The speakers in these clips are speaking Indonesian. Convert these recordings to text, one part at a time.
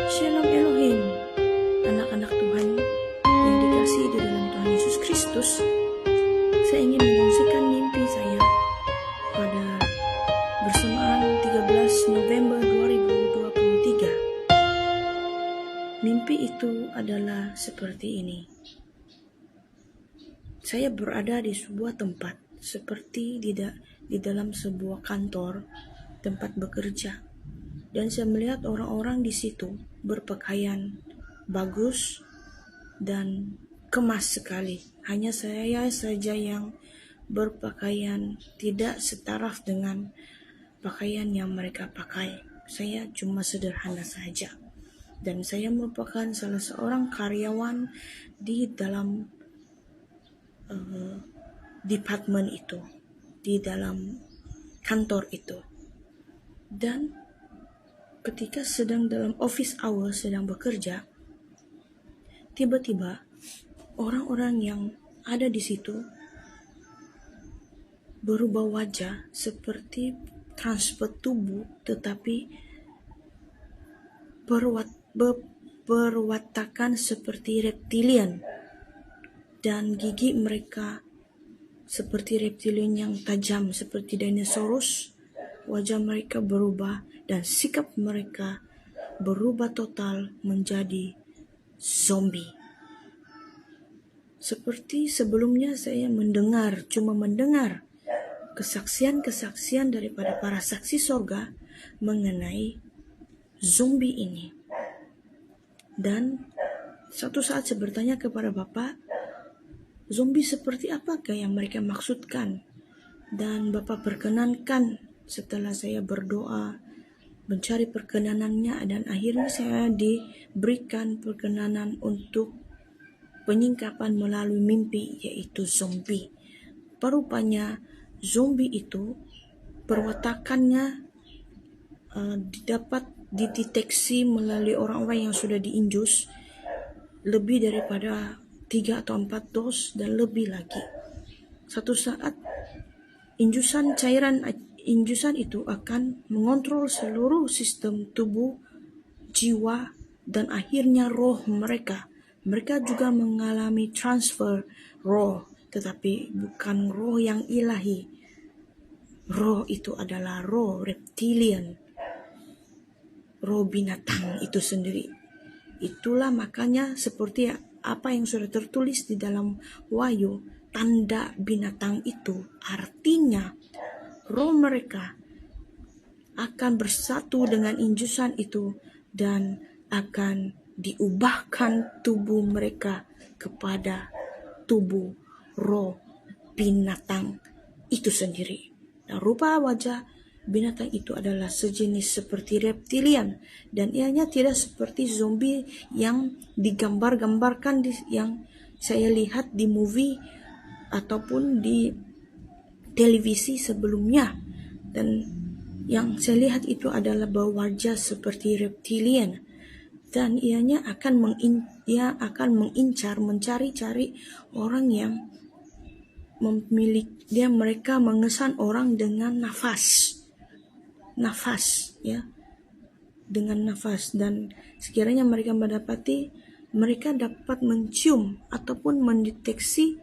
Shalom Elohim, anak-anak Tuhan yang dikasihi di dalam Tuhan Yesus Kristus. Saya ingin mengungsikan mimpi saya pada bersamaan 13 November 2023. Mimpi itu adalah seperti ini. Saya berada di sebuah tempat seperti di dalam sebuah kantor tempat bekerja. Dan saya melihat orang-orang di situ berpakaian bagus dan kemas sekali. Hanya saya saja yang berpakaian tidak setaraf dengan pakaian yang mereka pakai. Saya cuma sederhana saja. Dan saya merupakan salah seorang karyawan di dalam departemen itu, di dalam kantor itu. Dan ketika sedang dalam office hour sedang bekerja, tiba-tiba orang-orang yang ada di situ berubah wajah seperti transfer tubuh, tetapi berwatakan seperti reptilian, dan gigi mereka seperti reptilian yang tajam seperti dinosaurus. Wajah mereka berubah dan sikap mereka berubah total menjadi zombie. Seperti sebelumnya saya cuma mendengar kesaksian-kesaksian daripada para saksi sorga mengenai zombie ini. Dan suatu saat saya bertanya kepada Bapak, zombie seperti apakah yang mereka maksudkan? Dan Bapak perkenankan setelah saya berdoa mencari perkenanannya, dan akhirnya saya diberikan perkenanan untuk penyingkapan melalui mimpi, yaitu zombie. Rupanya zombie itu perwatakannya dapat dideteksi melalui orang-orang yang sudah diinjus lebih daripada 3 atau 4 dos dan lebih lagi. Satu saat injusan itu akan mengontrol seluruh sistem tubuh, jiwa, dan akhirnya roh mereka. Mereka juga mengalami transfer roh, tetapi bukan roh yang ilahi. Roh itu adalah roh reptilian, roh binatang itu sendiri. Itulah makanya seperti apa yang sudah tertulis di dalam Wahyu, tanda binatang itu artinya roh mereka akan bersatu dengan injusan itu dan akan diubahkan tubuh mereka kepada tubuh roh binatang itu sendiri. Dan rupa wajah binatang itu adalah sejenis seperti reptilian, dan ianya tidak seperti zombie yang digambar-gambarkan yang saya lihat di movie ataupun di televisi sebelumnya. Dan yang saya lihat itu adalah berwajah seperti reptilian, dan ianya akan mengincar, mencari-cari orang yang mereka mengesan orang dengan nafas ya, dengan nafas. Dan sekiranya mereka mendapati, mereka dapat mencium ataupun mendeteksi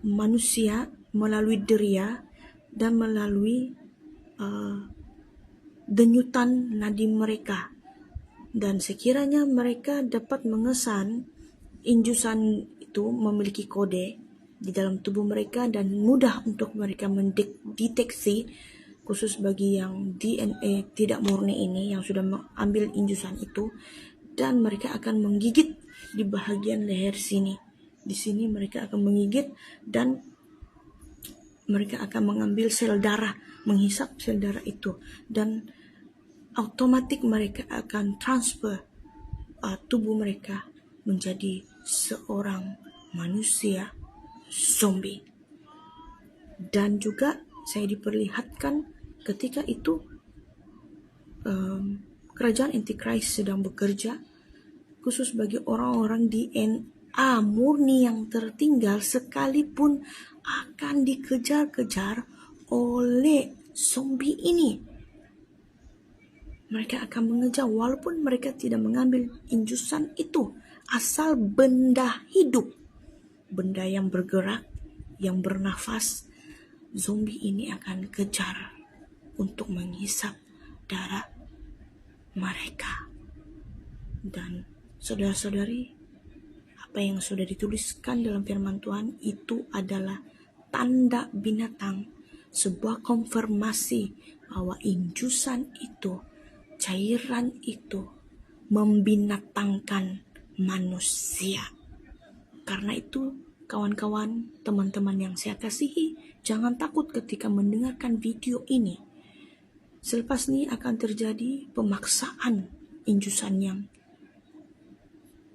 manusia melalui deria dan melalui denyutan nadi mereka. Dan sekiranya mereka dapat mengesan injusan itu memiliki kode di dalam tubuh mereka dan mudah untuk mereka mendeteksi, khusus bagi yang DNA tidak murni ini yang sudah mengambil injusan itu, dan mereka akan menggigit di bahagian leher sini. Di sini mereka akan menggigit dan mereka akan mengambil sel darah, menghisap sel darah itu, dan otomatis mereka akan transfer tubuh mereka menjadi seorang manusia zombie. Dan juga saya diperlihatkan ketika itu kerajaan Antichrist sedang bekerja, khusus bagi orang-orang DNA murni yang tertinggal sekalipun akan dikejar-kejar oleh zombie ini. Mereka akan mengejar walaupun mereka tidak mengambil injusan itu. Asal benda hidup, benda yang bergerak, yang bernafas, zombie ini akan kejar untuk menghisap darah mereka. Dan saudara-saudari, apa yang sudah dituliskan dalam firman Tuhan itu adalah tanda binatang, sebuah konfirmasi bahwa injusan itu, cairan itu membinatangkan manusia. Karena itu, kawan-kawan, teman-teman yang saya kasihi, jangan takut ketika mendengarkan video ini. Selepas ini akan terjadi pemaksaan injusan yang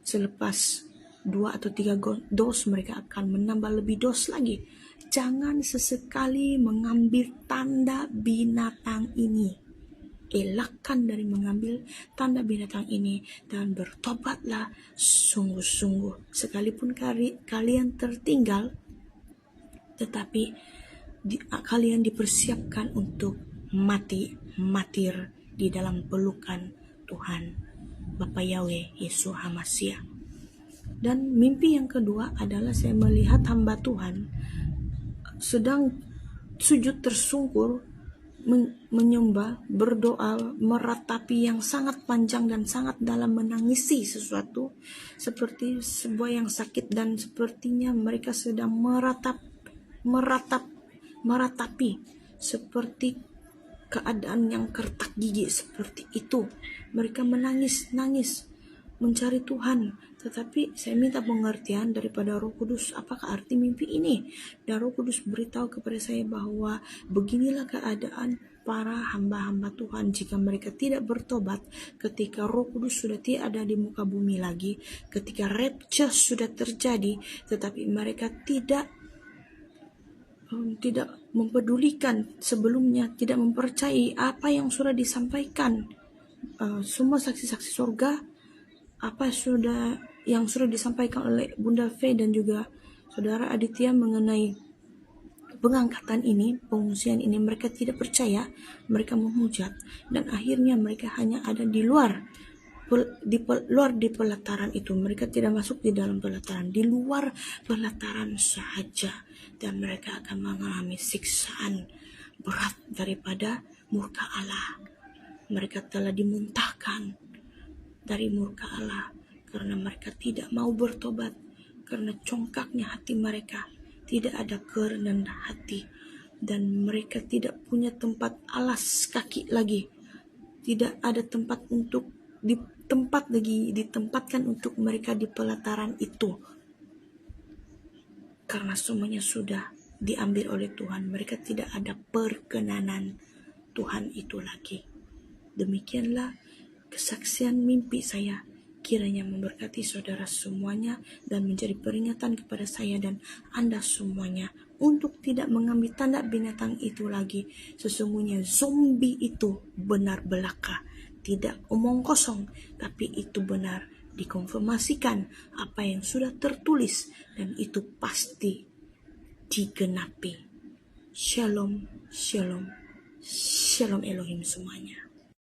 selepas 2 atau 3 dos mereka akan menambah lebih dos lagi. Jangan sesekali mengambil tanda binatang ini. Elakkan dari mengambil tanda binatang ini dan bertobatlah sungguh-sungguh. Sekalipun kalian tertinggal, tetapi kalian dipersiapkan untuk matir di dalam pelukan Tuhan Bapa Yahweh Yesus HaMashiach. Dan mimpi yang kedua adalah saya melihat hamba Tuhan sedang sujud tersungkur, menyembah, berdoa, meratapi yang sangat panjang dan sangat dalam, menangisi sesuatu seperti sebuah yang sakit, dan sepertinya mereka sedang meratapi seperti keadaan yang kertak gigi seperti itu. Mereka menangis mencari Tuhan. Tetapi saya minta pengertian daripada Roh Kudus, apakah arti mimpi ini? Dan Roh Kudus beritahu kepada saya bahwa beginilah keadaan para hamba-hamba Tuhan jika mereka tidak bertobat, ketika Roh Kudus sudah tidak ada di muka bumi lagi, ketika rapture sudah terjadi, tetapi mereka tidak mempedulikan sebelumnya, tidak mempercayai apa yang sudah disampaikan semua saksi-saksi surga, apa yang sudah disampaikan oleh Bunda Fe dan juga Saudara Aditya mengenai pengangkatan ini, pengungsian ini. Mereka tidak percaya, mereka menghujat, dan akhirnya mereka hanya ada di luar di pelataran itu. Mereka tidak masuk di dalam pelataran, di luar pelataran saja, dan mereka akan mengalami siksaan berat daripada murka Allah. Mereka telah dimuntahkan dari murka Allah karena mereka tidak mau bertobat, karena congkaknya hati mereka, tidak ada kerendahan hati, dan mereka tidak punya tempat alas kaki lagi, tidak ada tempat untuk ditempatkan untuk mereka di pelataran itu, karena semuanya sudah diambil oleh Tuhan. Mereka tidak ada perkenanan Tuhan itu lagi. Demikianlah kesaksian mimpi saya. Kiranya memberkati saudara semuanya dan menjadi peringatan kepada saya dan Anda semuanya untuk tidak mengambil tanda binatang itu lagi. Sesungguhnya zombie itu benar belaka, tidak omong kosong, tapi itu benar dikonfirmasikan apa yang sudah tertulis, dan itu pasti digenapi. Shalom, shalom, shalom Elohim semuanya.